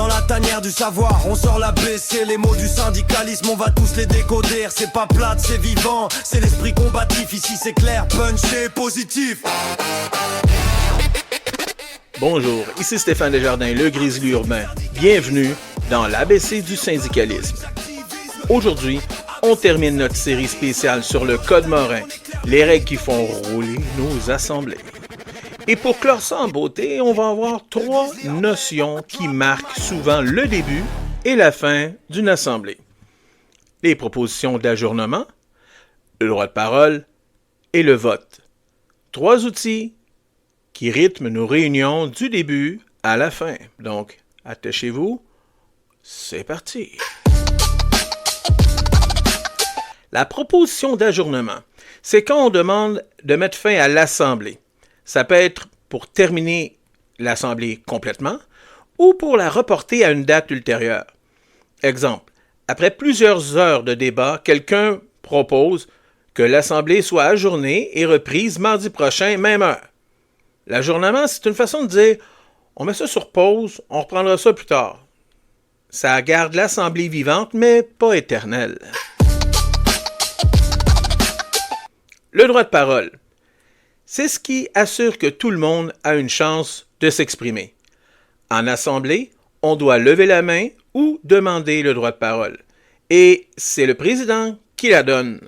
Dans la tanière du savoir, on sort la BC. Les mots du syndicalisme, on va tous les décoder. C'est pas plate, c'est vivant, c'est l'esprit combatif. Ici c'est clair, punché, positif. Bonjour, ici Stéphane Desjardins, le Grizzly urbain. Bienvenue dans l'ABC du syndicalisme. Aujourd'hui, on termine notre série spéciale sur le Code Morin, les règles qui font rouler nos assemblées. Et pour clore ça en beauté, on va avoir 3 notions qui marquent souvent le début et la fin d'une assemblée. Les propositions d'ajournement, le droit de parole et le vote. 3 outils qui rythment nos réunions du début à la fin. Donc, attachez-vous, c'est parti. La proposition d'ajournement, c'est quand on demande de mettre fin à l'assemblée. Ça peut être pour terminer l'assemblée complètement ou pour la reporter à une date ultérieure. Exemple, après plusieurs heures de débat, quelqu'un propose que l'assemblée soit ajournée et reprise mardi prochain, même heure. L'ajournement, c'est une façon de dire « on met ça sur pause, on reprendra ça plus tard ». Ça garde l'assemblée vivante, mais pas éternelle. Le droit de parole, c'est ce qui assure que tout le monde a une chance de s'exprimer. En assemblée, on doit lever la main ou demander le droit de parole. Et c'est le président qui la donne.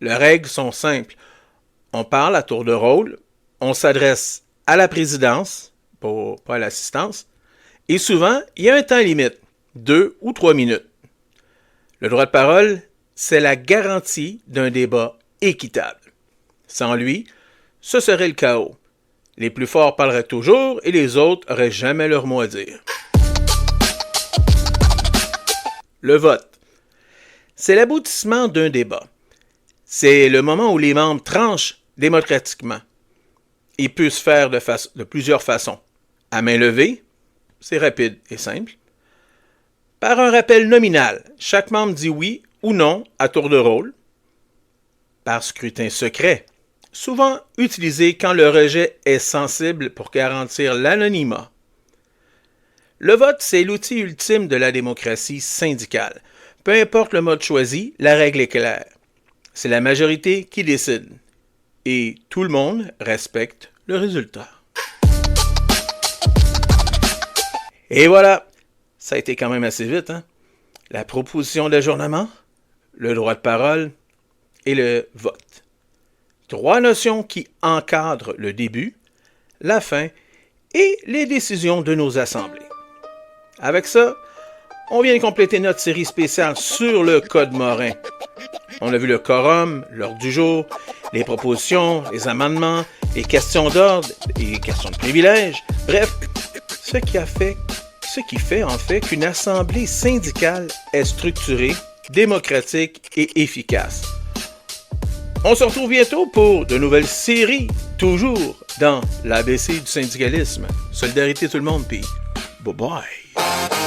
Les règles sont simples. On parle à tour de rôle. On s'adresse à la présidence, pas à l'assistance, et souvent, il y a un temps limite, 2 ou 3 minutes. Le droit de parole, c'est la garantie d'un débat équitable. Sans lui, ce serait le chaos. Les plus forts parleraient toujours et les autres n'auraient jamais leur mot à dire. Le vote, c'est l'aboutissement d'un débat. C'est le moment où les membres tranchent démocratiquement. Il peut se faire de plusieurs façons. À main levée, c'est rapide et simple. Par un rappel nominal, chaque membre dit oui ou non à tour de rôle. Par scrutin secret, souvent utilisé quand le rejet est sensible pour garantir l'anonymat. Le vote, c'est l'outil ultime de la démocratie syndicale. Peu importe le mode choisi, la règle est claire. C'est la majorité qui décide. Et tout le monde respecte le résultat. Et voilà, ça a été quand même assez vite, hein? La proposition d'ajournement, le droit de parole et le vote. 3 notions qui encadrent le début, la fin et les décisions de nos assemblées. Avec ça, on vient de compléter notre série spéciale sur le Code Morin. On a vu le quorum, l'ordre du jour, les propositions, les amendements, les questions d'ordre et les questions de privilèges. Bref, ce qui fait en fait qu'une assemblée syndicale est structurée, démocratique et efficace. On se retrouve bientôt pour de nouvelles séries, toujours dans l'ABC du syndicalisme. Solidarité tout le monde, puis bye bye!